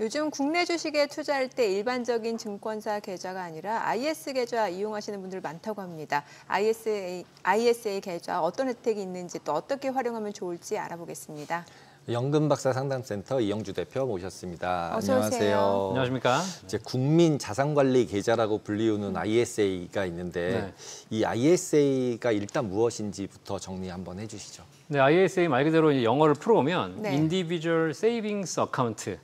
요즘 국내 주식에 투자할 때 일반적인 증권사 계좌가 아니라 IS 계좌 이용하시는 분들 많다고 합니다. ISA 계좌 어떤 혜택이 있는지 또 어떻게 활용하면 좋을지 알아보겠습니다. 연금박사 상담센터 이영주 대표 모셨습니다. 어서 오세요. 안녕하세요. 안녕하십니까? 이제 국민 자산관리 계좌라고 불리우는 ISA가 있는데 이 ISA가 일단 무엇인지부터 정리 한번 해주시죠. 네, ISA 말 그대로 이제 영어를 풀어오면 네. Individual Savings Account,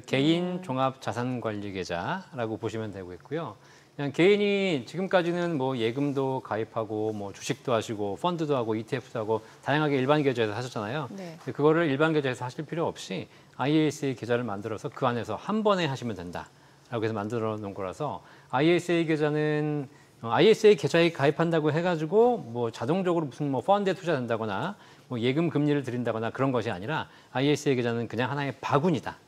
개인 종합 자산 관리 계좌라고 보시면 되고 있고요. 그냥 개인이 지금까지는 뭐 예금도 가입하고 뭐 주식도 하시고 펀드도 하고 ETF도 하고 다양하게 일반 계좌에서 하셨잖아요. 네. 근데 그거를 일반 계좌에서 하실 필요 없이 ISA 계좌를 만들어서 그 안에서 한 번에 하시면 된다라고 해서 만들어 놓은 거라서 ISA 계좌는 ISA 계좌에 가입한다고 해가지고 뭐 자동적으로 무슨 뭐 펀드에 투자된다거나 뭐 예금 금리를 드린다거나 그런 것이 아니라 ISA 계좌는 그냥 하나의 바구니다.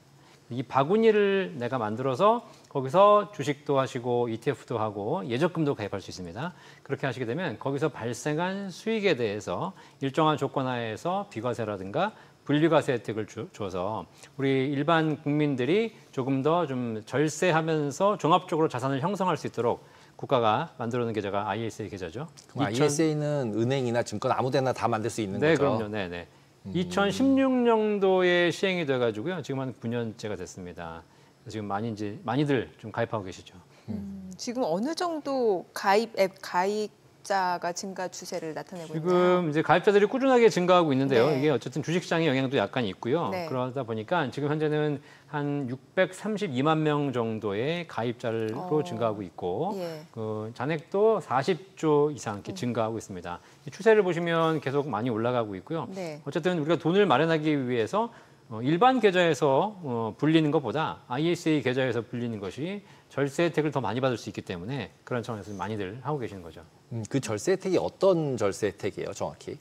이 바구니를 내가 만들어서 거기서 주식도 하시고 ETF도 하고 예적금도 가입할 수 있습니다. 그렇게 하시게 되면 거기서 발생한 수익에 대해서 일정한 조건 하에서 비과세라든가 분리과세 혜택을 줘서 우리 일반 국민들이 조금 더 좀 절세하면서 종합적으로 자산을 형성할 수 있도록 국가가 만들어놓은 계좌가 ISA 계좌죠. 그럼 ISA는 은행이나 증권 아무데나 다 만들 수 있는 네, 거죠? 그럼요. 네. 2016년도에 시행이 돼가지고요. 지금 한 9년째가 됐습니다. 지금 많이들 좀 가입하고 계시죠. 지금 어느 정도 가입자가 증가 추세를 나타내고 있나요? 지금 이제 가입자들이 꾸준하게 증가하고 있는데요. 네. 이게 어쨌든 주식시장의 영향도 약간 있고요. 네. 그러다 보니까 지금 현재는 한 632만 명 정도의 가입자로 증가하고 있고 예. 그 잔액도 40조 이상 이렇게 증가하고 있습니다. 이 추세를 보시면 계속 많이 올라가고 있고요. 네. 어쨌든 우리가 돈을 마련하기 위해서 일반 계좌에서 불리는 것보다 ISA 계좌에서 불리는 것이 절세 혜택을 더 많이 받을 수 있기 때문에 그런 차원에서 많이들 하고 계시는 거죠. 그 절세 혜택이 어떤 절세 혜택이에요, 정확히?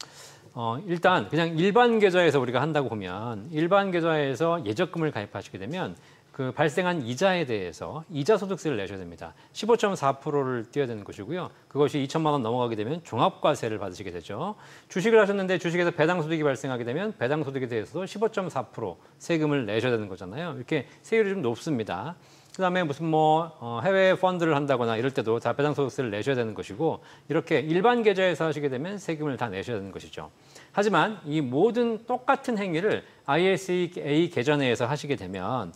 일단 그냥 일반 계좌에서 우리가 한다고 보면 일반 계좌에서 예적금을 가입하시게 되면 그 발생한 이자에 대해서 이자 소득세를 내셔야 됩니다. 15.4%를 띄어야 되는 것이고요. 그것이 2천만 원 넘어가게 되면 종합과세를 받으시게 되죠. 주식을 하셨는데 주식에서 배당 소득이 발생하게 되면 배당 소득에 대해서도 15.4% 세금을 내셔야 되는 거잖아요. 이렇게 세율이 좀 높습니다. 그다음에 무슨 뭐 해외 펀드를 한다거나 이럴 때도 다 배당 소득세를 내셔야 되는 것이고 이렇게 일반 계좌에서 하시게 되면 세금을 다 내셔야 되는 것이죠. 하지만 이 모든 똑같은 행위를 ISA 계좌 내에서 하시게 되면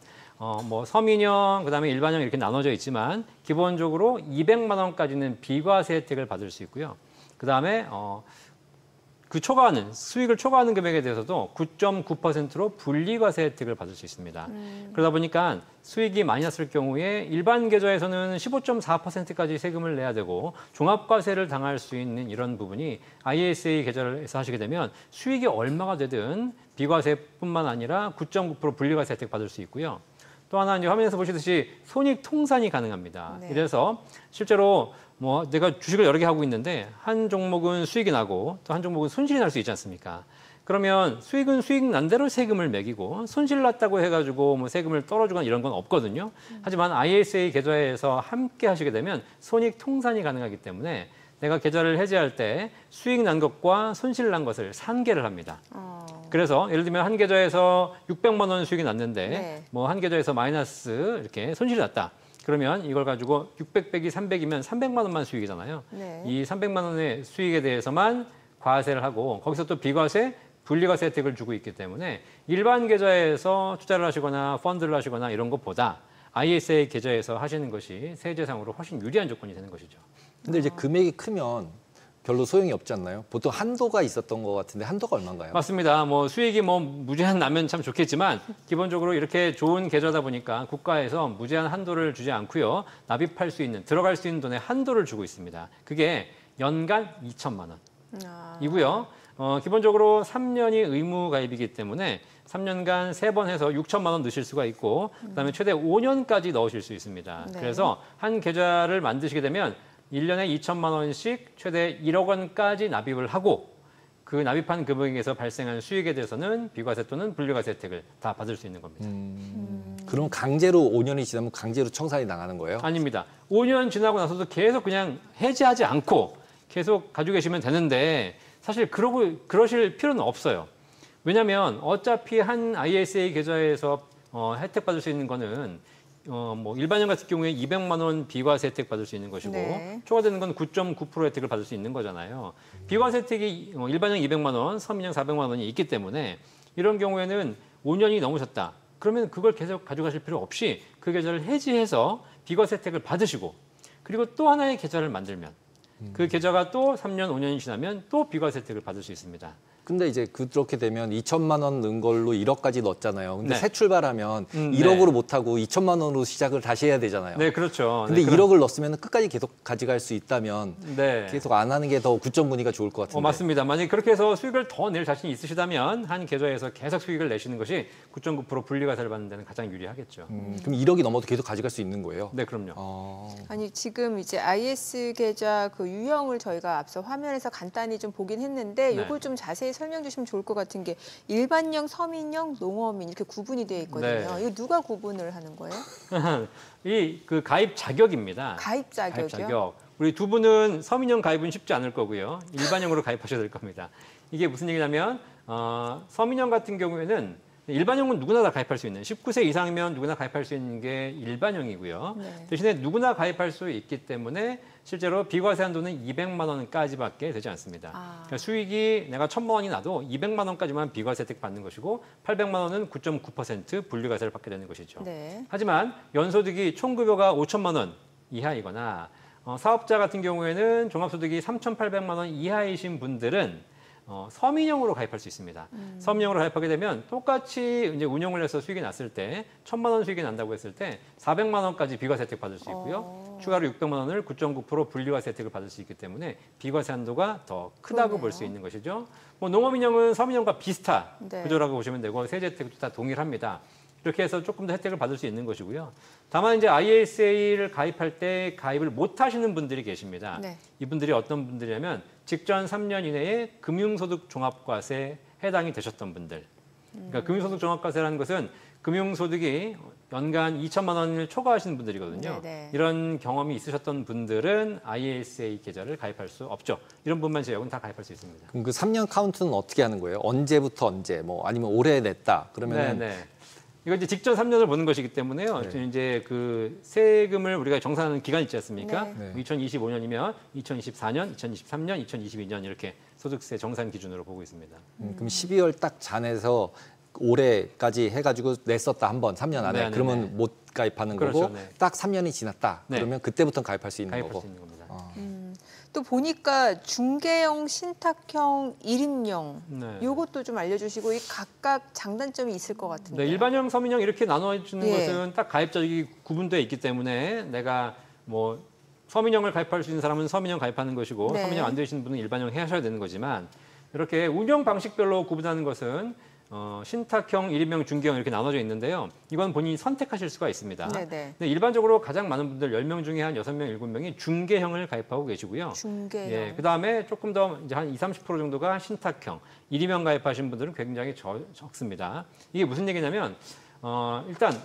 뭐 서민형 그다음에 일반형 이렇게 나눠져 있지만 기본적으로 200만 원까지는 비과세 혜택을 받을 수 있고요. 그다음에 그 초과하는 수익을 초과하는 금액에 대해서도 9.9%로 분리과세 혜택을 받을 수 있습니다. 그러다 보니까 수익이 많이 났을 경우에 일반 계좌에서는 15.4%까지 세금을 내야 되고 종합과세를 당할 수 있는 이런 부분이 ISA 계좌에서 하시게 되면 수익이 얼마가 되든 비과세뿐만 아니라 9.9% 분리과세 혜택 받을 수 있고요. 또 하나 이제 화면에서 보시듯이 손익 통산이 가능합니다. 네. 이래서 실제로 뭐 내가 주식을 여러 개 하고 있는데 한 종목은 수익이 나고 또 한 종목은 손실이 날 수 있지 않습니까? 그러면 수익은 수익 난 대로 세금을 매기고 손실 났다고 해가지고 뭐 세금을 떨어주거나 이런 건 없거든요. 하지만 ISA 계좌에서 함께 하시게 되면 손익 통산이 가능하기 때문에 내가 계좌를 해지할 때 수익 난 것과 손실 난 것을 산계를 합니다. 그래서 예를 들면 한 계좌에서 600만 원 수익이 났는데 네. 뭐 한 계좌에서 마이너스 이렇게 손실이 났다. 그러면 이걸 가지고 600 빼기 300이면 300만 원만 수익이잖아요. 네. 이 300만 원의 수익에 대해서만 과세를 하고 거기서 또 비과세, 분리과세 혜택을 주고 있기 때문에 일반 계좌에서 투자를 하시거나 펀드를 하시거나 이런 것보다 ISA 계좌에서 하시는 것이 세제상으로 훨씬 유리한 조건이 되는 것이죠. 근데 이제 금액이 크면 별로 소용이 없지 않나요? 보통 한도가 있었던 것 같은데 한도가 얼마인가요? 맞습니다. 뭐 수익이 뭐 무제한 나면 참 좋겠지만 기본적으로 이렇게 좋은 계좌다 보니까 국가에서 무제한 한도를 주지 않고요. 납입할 수 있는, 들어갈 수 있는 돈의 한도를 주고 있습니다. 그게 연간 2천만 원이고요. 기본적으로 3년이 의무 가입이기 때문에 3년간 3번 해서 6천만 원 넣으실 수가 있고 그다음에 최대 5년까지 넣으실 수 있습니다. 네. 그래서 한 계좌를 만드시게 되면 1년에 2천만 원씩 최대 1억 원까지 납입을 하고 그 납입한 금액에서 발생한 수익에 대해서는 비과세 또는 분리과세 혜택을 다 받을 수 있는 겁니다. 그럼 강제로 5년이 지나면 강제로 청산이 나가는 거예요? 아닙니다. 5년 지나고 나서도 계속 그냥 해지하지 않고 계속 가지고 계시면 되는데 사실 그러실 필요는 없어요. 왜냐하면 어차피 한 ISA 계좌에서 혜택 받을 수 있는 거는 뭐 일반형 같은 경우에 200만 원 비과세 혜택 받을 수 있는 것이고 네. 초과되는 건 9.9% 혜택을 받을 수 있는 거잖아요. 비과세 혜택이 일반형 200만 원, 서민형 400만 원이 있기 때문에 이런 경우에는 5년이 넘으셨다. 그러면 그걸 계속 가져가실 필요 없이 그 계좌를 해지해서 비과세 혜택을 받으시고 그리고 또 하나의 계좌를 만들면 그 계좌가 또 3년, 5년이 지나면 또 비과세 혜택을 받을 수 있습니다. 근데 이제 그렇게 되면 2천만 원 넣은 걸로 1억까지 넣었잖아요. 근데 네. 새 출발하면 네. 1억으로 못 하고 2천만 원으로 시작을 다시 해야 되잖아요. 네, 그렇죠. 근데 네, 1억을 넣었으면 끝까지 계속 가져갈 수 있다면 네. 계속 안 하는 게 더 구점무늬가 좋을 것 같은데. 맞습니다. 만약에 그렇게 해서 수익을 더 낼 자신이 있으시다면 한 계좌에서 계속 수익을 내시는 것이 9.9% 분리과세를 받는 데는 가장 유리하겠죠. 그럼 1억이 넘어도 계속 가져갈 수 있는 거예요? 네, 그럼요. 아니 지금 이제 IS 계좌 그 유형을 저희가 앞서 화면에서 간단히 좀 보긴 했는데 네. 이걸 좀 자세히 설명 주시면 좋을 것 같은 게 일반형, 서민형, 농어민 이렇게 구분이 되어 있거든요. 네. 이거 누가 구분을 하는 거예요? 이 그 가입 자격입니다. 가입 자격이요? 가입 자격. 우리 두 분은 서민형 가입은 쉽지 않을 거고요. 일반형으로 가입하셔야 될 겁니다. 이게 무슨 얘기냐면 서민형 같은 경우에는 일반형은 누구나 다 가입할 수 있는 19세 이상이면 누구나 가입할 수 있는 게 일반형이고요. 네. 대신에 누구나 가입할 수 있기 때문에 실제로 비과세 한도는 200만 원까지밖에 되지 않습니다. 그러니까 수익이 내가 1,000만 원이 나도 200만 원까지만 비과세 혜택 받는 것이고 800만 원은 9.9% 분리과세를 받게 되는 것이죠. 네. 하지만 연소득이 총급여가 5천만 원 이하이거나 사업자 같은 경우에는 종합소득이 3,800만 원 이하이신 분들은 서민형으로 가입할 수 있습니다. 서민형으로 가입하게 되면 똑같이 이제 운영을 해서 수익이 났을 때 1,000만 원 수익이 난다고 했을 때 400만 원까지 비과세 혜택 받을 수 있고요. 추가로 600만 원을 9.9% 분리과세 혜택을 받을 수 있기 때문에 비과세 한도가 더 크다고 그러네요. 볼 수 있는 것이죠. 뭐 농업인형은 서민형과 비슷한 네. 구조라고 보시면 되고 세제 혜택도 다 동일합니다. 이렇게 해서 조금 더 혜택을 받을 수 있는 것이고요. 다만 이제 ISA를 가입할 때 가입을 못 하시는 분들이 계십니다. 네. 이분들이 어떤 분들이냐면 직전 3년 이내에 금융소득 종합과세에 해당이 되셨던 분들. 그러니까 금융소득 종합과세라는 것은 금융소득이 연간 2천만 원을 초과하시는 분들이거든요. 네네. 이런 경험이 있으셨던 분들은 ISA 계좌를 가입할 수 없죠. 이런 분만 제외하고는 다 가입할 수 있습니다. 그럼 그 3년 카운트는 어떻게 하는 거예요? 언제부터 언제? 뭐 아니면 올해 냈다. 그러면 네. 이거 이제 직전 3년을 보는 것이기 때문에요. 네. 이제 그 세금을 우리가 정산하는 기간이 있지 않습니까? 네. 2025년이면 2024년, 2023년, 2022년 이렇게 소득세 정산 기준으로 보고 있습니다. 그럼 12월 딱 잔해서 올해까지 해가지고 냈었다 한 번 3년 안에 네네네. 그러면 못 가입하는 그렇죠, 거고 네. 딱 3년이 지났다. 네. 그러면 그때부터 가입할 수 있는 가입할 거고. 수 있는 겁니다. 또 보니까 중개형, 신탁형, 일임형 네. 요것도 좀 알려주시고 이 각각 장단점이 있을 것 같은데. 네, 일반형, 서민형 이렇게 나눠주는 예. 것은 딱 가입자격이 구분되어 있기 때문에 내가 뭐 서민형을 가입할 수 있는 사람은 서민형 가입하는 것이고 네. 서민형 안 되시는 분은 일반형 하셔야 되는 거지만 이렇게 운영 방식별로 구분하는 것은 신탁형, 일임형, 중개형 이렇게 나눠져 있는데요. 이건 본인이 선택하실 수가 있습니다. 네네. 근데 일반적으로 가장 많은 분들 10명 중에 한 6명, 7명이 중개형을 가입하고 계시고요. 중개형. 예, 그다음에 조금 더 이제 한 20, 30% 정도가 신탁형, 일임형 가입하신 분들은 굉장히 적습니다. 이게 무슨 얘기냐면 일단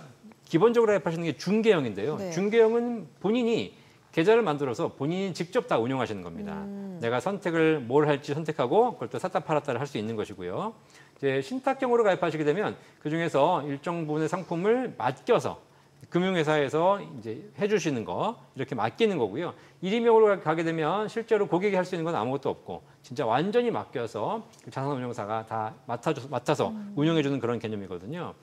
기본적으로 가입하시는 게 중개형인데요. 네. 중개형은 본인이 계좌를 만들어서 본인이 직접 다 운영하시는 겁니다. 내가 선택을 뭘 할지 선택하고 그걸 또 샀다 팔았다를 할 수 있는 것이고요. 이제 신탁형으로 가입하시게 되면 그 중에서 일정 부분의 상품을 맡겨서 금융회사에서 이제 해주시는 거 이렇게 맡기는 거고요. 일임형으로 가게 되면 실제로 고객이 할 수 있는 건 아무것도 없고 진짜 완전히 맡겨서 자산운용사가 다 맡아서 운영해주는 그런 개념이거든요.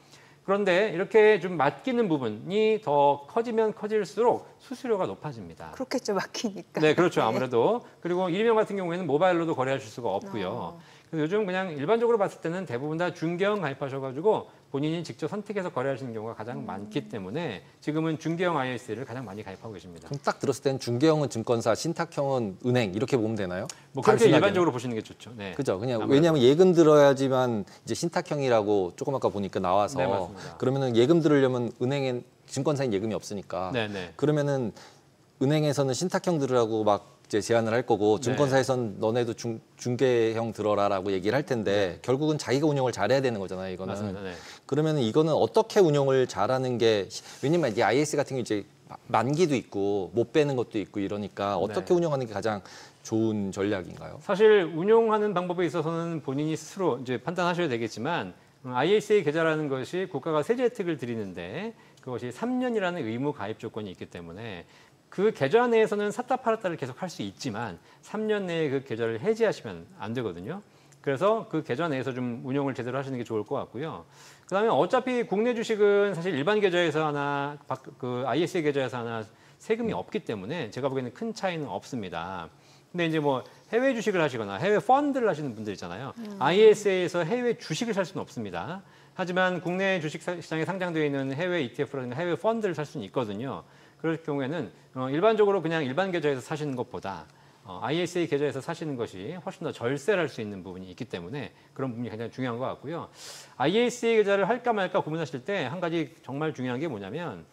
그런데 이렇게 좀 맡기는 부분이 더 커지면 커질수록 수수료가 높아집니다. 그렇겠죠, 막히니까. 네, 그렇죠. 아무래도. 그리고 일임형 같은 경우에는 모바일로도 거래하실 수가 없고요. 그래서 요즘 그냥 일반적으로 봤을 때는 대부분 다 중개형 가입하셔가지고 본인이 직접 선택해서 거래하시는 경우가 가장 많기 때문에 지금은 중개형 IS를 가장 많이 가입하고 계십니다. 그럼 딱 들었을 때는 중개형은 증권사, 신탁형은 은행 이렇게 보면 되나요? 뭐 그렇게 단순하게는. 일반적으로 보시는 게 좋죠. 네. 그죠. 그냥 아무래도. 왜냐하면 예금 들어야지만 이제 신탁형이라고 조금 아까 보니까 나와서 네, 맞습니다. 그러면은 예금 들으려면 은행엔 증권사엔 예금이 없으니까 네네. 그러면은 은행에서는 신탁형 들으라고 막 이제 제안을 할 거고 증권사에서는 너네도 중개형 들어라라고 얘기를 할 텐데 결국은 자기가 운영을 잘해야 되는 거잖아요. 이거는. 맞습니다. 네. 그러면은 이거는 어떻게 운영을 잘하는 게 왜냐면 이제 IS 같은 경우 이제 만기도 있고 못 빼는 것도 있고 이러니까 어떻게 네. 운영하는 게 가장 좋은 전략인가요? 사실 운용하는 방법에 있어서는 본인이 스스로 이제 판단하셔야 되겠지만 ISA 계좌라는 것이 국가가 세제 혜택을 드리는데 그것이 3년이라는 의무 가입 조건이 있기 때문에 그 계좌 내에서는 샀다 팔았다를 계속 할 수 있지만 3년 내에 그 계좌를 해지하시면 안 되거든요. 그래서 그 계좌 내에서 좀 운용을 제대로 하시는 게 좋을 것 같고요. 그다음에 어차피 국내 주식은 사실 일반 계좌에서 하나, 그 ISA 계좌에서 하나 세금이 없기 때문에 제가 보기에는 큰 차이는 없습니다. 근데 이제 뭐 해외 주식을 하시거나 해외 펀드를 하시는 분들 있잖아요. ISA에서 해외 주식을 살 수는 없습니다. 하지만 국내 주식 시장에 상장되어 있는 해외 ETF라든가 해외 펀드를 살 수는 있거든요. 그럴 경우에는 일반적으로 그냥 일반 계좌에서 사시는 것보다 ISA 계좌에서 사시는 것이 훨씬 더 절세를 할 수 있는 부분이 있기 때문에 그런 부분이 굉장히 중요한 것 같고요. ISA 계좌를 할까 말까 고민하실 때 한 가지 정말 중요한 게 뭐냐면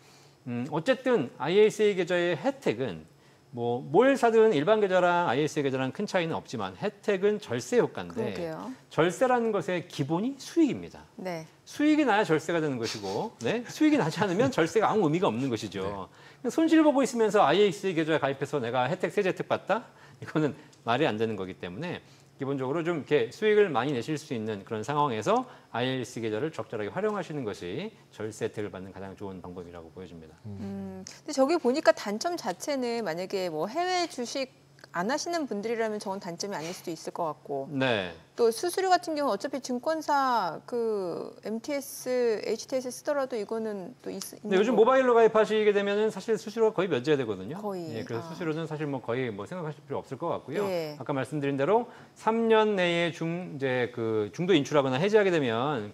어쨌든 ISA 계좌의 혜택은 뭐 뭘 사든 일반 계좌랑 ISA 계좌랑 큰 차이는 없지만 혜택은 절세 효과인데 그러게요. 절세라는 것의 기본이 수익입니다. 네. 수익이 나야 절세가 되는 것이고 네? 수익이 나지 않으면 절세가 아무 의미가 없는 것이죠. 손실 보고 있으면서 ISA 계좌에 가입해서 내가 세제 혜택 받다? 이거는 말이 안 되는 거기 때문에 기본적으로 좀 이렇게 수익을 많이 내실 수 있는 그런 상황에서 ISA 계좌를 적절하게 활용하시는 것이 절세 혜택을 받는 가장 좋은 방법이라고 보여집니다. 근데 저기 보니까 단점 자체는 만약에 뭐 해외 주식 안 하시는 분들이라면 저건 단점이 아닐 수도 있을 것 같고 네. 또 수수료 같은 경우는 어차피 증권사 그 MTS, HTS 쓰더라도 이거는 또 있는 근데 요즘 거고. 모바일로 가입하시게 되면은 사실 수수료가 거의 면제가 되거든요. 거의. 예, 그래서 아. 수수료는 사실 뭐 거의 뭐 생각하실 필요 없을 것 같고요. 예. 아까 말씀드린 대로 3년 내에 이제 그 중도 인출하거나 해지하게 되면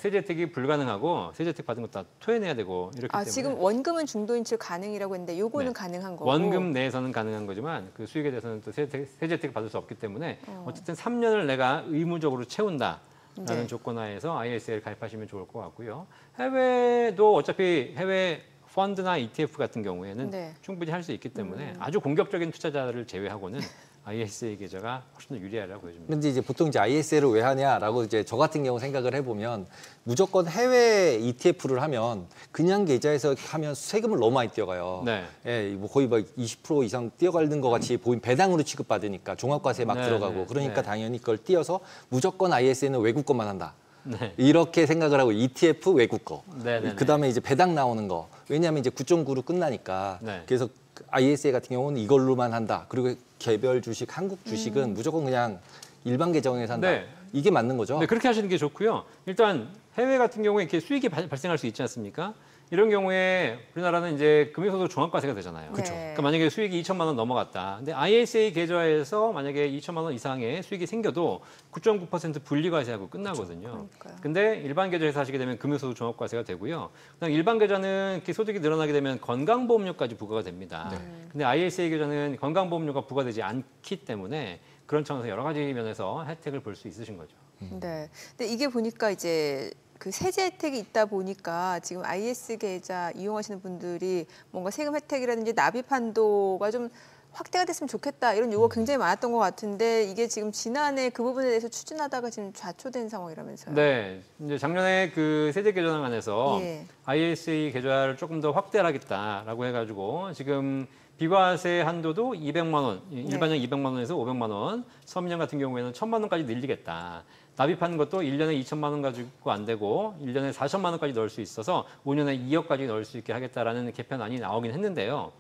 세제 혜택이 불가능하고 세제 혜택 받은 거 다 토해내야 되고 이렇기 때문에 지금 원금은 중도 인출 가능이라고 했는데 요거는 네. 가능한 거고. 원금 내에서는 가능한 거지만 그 수익에 대해서는 또 세제 혜택 받을 수 없기 때문에 어쨌든 3년을 내가 의무적으로 채운다라는 네. 조건 하에서 ISA를 가입하시면 좋을 것 같고요. 해외도 어차피 해외 펀드나 ETF 같은 경우에는 네. 충분히 할 수 있기 때문에 아주 공격적인 투자자를 제외하고는 ISA 계좌가 훨씬 더 유리하다고 보여집니다. 근데 이제 보통 이제 ISA를 왜 하냐라고 이제 저 같은 경우 생각을 해보면 무조건 해외 ETF를 하면 그냥 계좌에서 하면 세금을 너무 많이 떼어가요. 네. 예, 뭐 거의 막 20% 이상 떼어가는 것 같이 보인 배당으로 취급받으니까 종합과세 막 네, 들어가고 네, 그러니까 네. 당연히 그걸 띄어서 무조건 ISA는 외국 것만 한다. 네. 이렇게 생각을 하고 ETF 외국 거. 네, 네, 네. 그다음에 이제 배당 나오는 거. 왜냐하면 이제 9.9로 끝나니까. 네. 그래서 ISA 같은 경우는 이걸로만 한다. 그리고 개별 주식, 한국 주식은 무조건 그냥 일반 계정에서 한다. 네. 이게 맞는 거죠. 네, 그렇게 하시는 게 좋고요. 일단 해외 같은 경우에 이렇게 수익이 발생할 수 있지 않습니까? 이런 경우에 우리나라는 이제 금융소득 종합과세가 되잖아요. 그렇죠. 그러니까 만약에 수익이 2천만 원 넘어갔다. 근데 ISA 계좌에서 만약에 2천만 원 이상의 수익이 생겨도 9.9% 분리과세하고 끝나거든요. 그러니까요. 근데 일반 계좌에서 하시게 되면 금융소득 종합과세가 되고요. 그다음 일반 계좌는 이렇게 소득이 늘어나게 되면 건강보험료까지 부과가 됩니다. 근데 ISA 계좌는 건강보험료가 부과되지 않기 때문에 그런 차원에서 여러 가지 면에서 혜택을 볼 수 있으신 거죠. 네. 근데 이게 보니까 이제 그 세제 혜택이 있다 보니까 지금 IS 계좌 이용하시는 분들이 뭔가 세금 혜택이라든지 납입 한도가 좀 확대가 됐으면 좋겠다 이런 요구가 굉장히 많았던 것 같은데 이게 지금 지난해 그 부분에 대해서 추진하다가 지금 좌초된 상황이라면서요. 네, 이제 작년에 그 세제 개정안에서 예. ISA 계좌를 조금 더 확대하겠다라고 해가지고 지금 비과세 한도도 200만 원, 일반형 200만 원에서 500만 원, 서민형 같은 경우에는 1,000만 원까지 늘리겠다. 납입하는 것도 1년에 2천만 원 가지고 안 되고 1년에 4천만 원까지 넣을 수 있어서 5년에 2억까지 넣을 수 있게 하겠다라는 개편안이 나오긴 했는데요.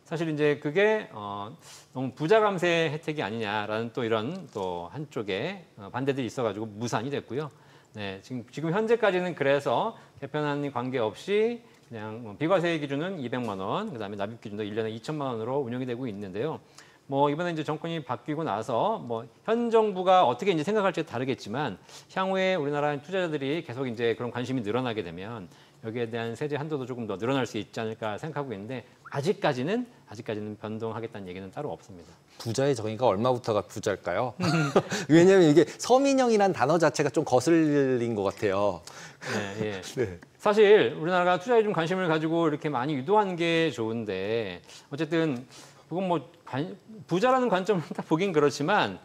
사실 이제 그게 너무 부자 감세 혜택이 아니냐라는 또 이런 또 한쪽에 반대들이 있어가지고 무산이 됐고요. 네, 지금 현재까지는 그래서 개편안이 관계없이 그냥 비과세 기준은 200만 원, 그다음에 납입 기준도 1년에 2천만 원으로 운영이 되고 있는데요. 뭐 이번에 이제 정권이 바뀌고 나서 뭐 현 정부가 어떻게 이제 생각할지 다르겠지만 향후에 우리나라 투자자들이 계속 이제 그런 관심이 늘어나게 되면 여기에 대한 세제 한도도 조금 더 늘어날 수 있지 않을까 생각하고 있는데 아직까지는 변동하겠다는 얘기는 따로 없습니다. 부자의 정의가 얼마부터가 부자일까요? 왜냐하면 이게 서민형이란 단어 자체가 좀 거슬린 것 같아요. 네, 예. 네. 사실 우리나라가 투자에 좀 관심을 가지고 이렇게 많이 유도한 게 좋은데 어쨌든 그건 뭐 부자라는 관점을 딱 보긴 그렇지만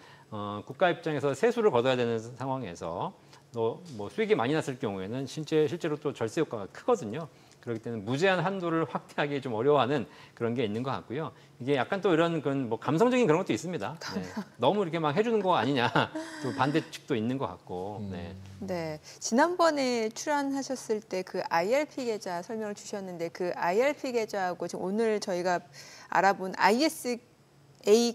국가 입장에서 세수를 걷어야 되는 상황에서 또 뭐 수익이 많이 났을 경우에는 실제로 또 절세 효과가 크거든요. 그렇기 때문에 무제한 한도를 확대하기 좀 어려워하는 그런 게 있는 것 같고요. 이게 약간 또 이런 그런 뭐 감성적인 그런 것도 있습니다. 네. 너무 이렇게 막 해주는 거 아니냐 또 반대 측도 있는 것 같고. 네. 네, 지난번에 출연하셨을 때 그 IRP 계좌 설명을 주셨는데 그 IRP 계좌하고 지금 오늘 저희가 알아본 ISA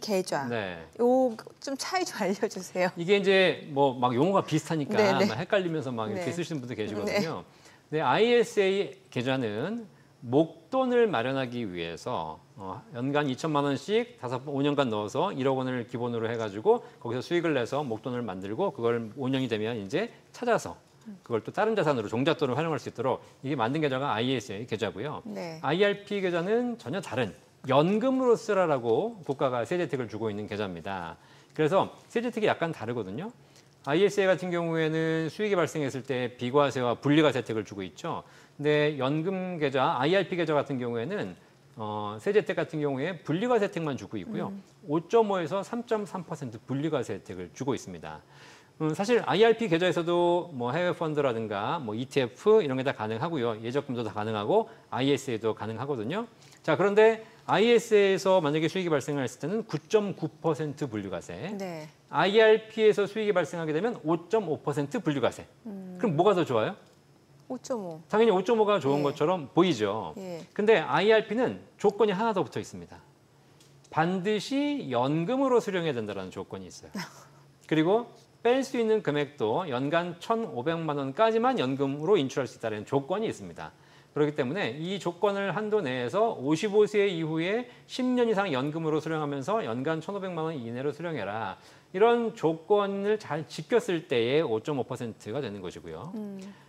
계좌 네. 요 좀 차이 좀 알려주세요. 이게 이제 뭐 막 용어가 비슷하니까 네, 네. 막 헷갈리면서 막 이렇게 네. 쓰시는 분들 계시거든요. 네, ISA 계좌는 목돈을 마련하기 위해서 연간 2천만 원씩 5년간 넣어서 1억 원을 기본으로 해가지고 거기서 수익을 내서 목돈을 만들고 그걸 5년이 되면 이제 찾아서 그걸 또 다른 자산으로 종잣돈을 활용할 수 있도록 이게 만든 계좌가 ISA 계좌고요. 네. IRP 계좌는 전혀 다른 연금으로 쓰라라고 국가가 세제 혜택을 주고 있는 계좌입니다. 그래서 세제 혜택이 약간 다르거든요. ISA 같은 경우에는 수익이 발생했을 때 비과세와 분리과세 혜택을 주고 있죠. 근데 연금 계좌, IRP 계좌 같은 경우에는 세제 혜택 같은 경우에 분리과세 혜택만 주고 있고요. 5.5에서 3.3% 분리과세 혜택을 주고 있습니다. 사실 IRP 계좌에서도 뭐 해외 펀드라든가 뭐 ETF 이런 게 다 가능하고요. 예적금도 다 가능하고 ISA도 가능하거든요. 자, 그런데 ISA에서 만약에 수익이 발생했을 때는 9.9% 분리과세. 네. IRP에서 수익이 발생하게 되면 5.5% 분리과세. 그럼 뭐가 더 좋아요? 5.5. 당연히 5.5가 좋은 예. 것처럼 보이죠. 예. 근데 IRP는 조건이 하나 더 붙어 있습니다. 반드시 연금으로 수령해야 된다는 조건이 있어요. 그리고 뺄 수 있는 금액도 연간 1,500만 원까지만 연금으로 인출할 수 있다는 조건이 있습니다. 그렇기 때문에 이 조건을 한도 내에서 55세 이후에 10년 이상 연금으로 수령하면서 연간 1,500만 원 이내로 수령해라. 이런 조건을 잘 지켰을 때의 5.5%가 되는 것이고요.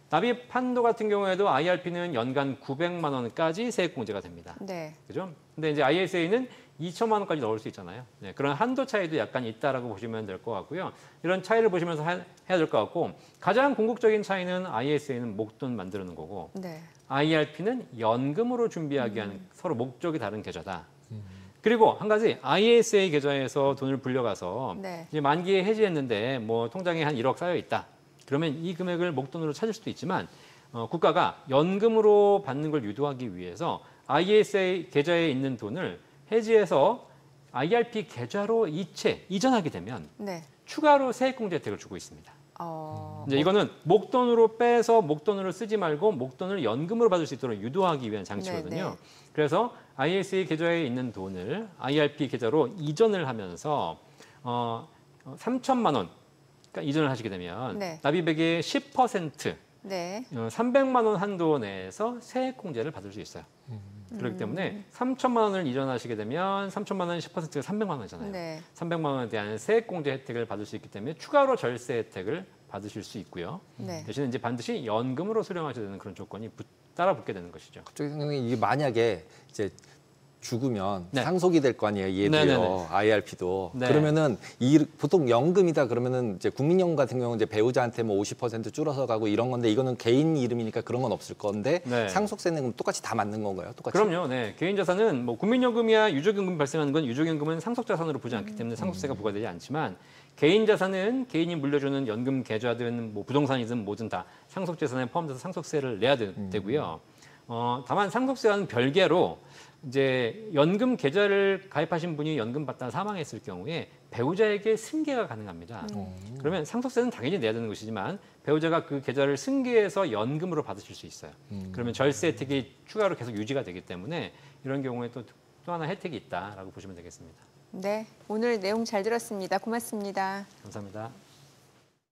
납입 한도 같은 경우에도 IRP는 연간 900만 원까지 세액공제가 됩니다. 네. 그죠? 근데 이제 ISA는 2천만 원까지 넣을 수 있잖아요. 네, 그런 한도 차이도 약간 있다라고 보시면 될 것 같고요. 이런 차이를 보시면서 해야 될 것 같고 가장 궁극적인 차이는 ISA는 목돈 만드는 거고 네. IRP는 연금으로 준비하기 위한 서로 목적이 다른 계좌다. 그리고 한 가지 ISA 계좌에서 돈을 불려가서 네. 이제 만기에 해지했는데 뭐 통장에 한 1억 쌓여 있다. 그러면 이 금액을 목돈으로 찾을 수도 있지만 국가가 연금으로 받는 걸 유도하기 위해서 ISA 계좌에 있는 돈을 해지해서 IRP 계좌로 이전하게 되면 네. 추가로 세액공제 혜택을 주고 있습니다. 이제 이거는 목돈으로 빼서 목돈으로 쓰지 말고 목돈을 연금으로 받을 수 있도록 유도하기 위한 장치거든요. 네, 네. 그래서 ISA 계좌에 있는 돈을 IRP 계좌로 이전을 하면서 3천만 원 그러니까 이전을 하시게 되면 네. 납입액의 10% 네. 300만 원 한도 내에서 세액공제를 받을 수 있어요. 그렇기 때문에 3천만 원을 이전하시게 되면 3천만 원 10%가 300만 원이잖아요. 네. 300만 원에 대한 세액공제 혜택을 받을 수 있기 때문에 추가로 절세 혜택을 받으실 수 있고요. 네. 대신에 이제 반드시 연금으로 수령하셔야 되는 그런 조건이 따라 붙게 되는 것이죠. 갑자기 생각이 이게 만약에 이제 죽으면 네. 상속이 될 거 아니에요, 얘도요. 네네네. IRP도. 네. 그러면은 보통 연금이다 그러면은 이제 국민연금 같은 경우는 이제 배우자한테 뭐 50% 줄어서 가고 이런 건데 이거는 개인 이름이니까 그런 건 없을 건데 네. 상속세는 그럼 똑같이 다 맞는 건가요? 똑같이? 그럼요. 네. 개인 자산은 뭐 국민연금이야 유족연금 발생하는 건 유족연금은 상속자산으로 보지 않기 때문에 상속세가 부과되지 않지만 개인 자산은 개인이 물려주는 연금 계좌든 뭐 부동산이든 뭐든 다 상속재산에 포함돼서 상속세를 내야 되고요. 다만 상속세와는 별개로 이제 연금 계좌를 가입하신 분이 연금 받다 사망했을 경우에 배우자에게 승계가 가능합니다. 그러면 상속세는 당연히 내야 되는 것이지만 배우자가 그 계좌를 승계해서 연금으로 받으실 수 있어요. 그러면 절세 혜택이 추가로 계속 유지가 되기 때문에 이런 경우에 또 하나 혜택이 있다라고 보시면 되겠습니다. 네. 오늘 내용 잘 들었습니다. 고맙습니다. 감사합니다.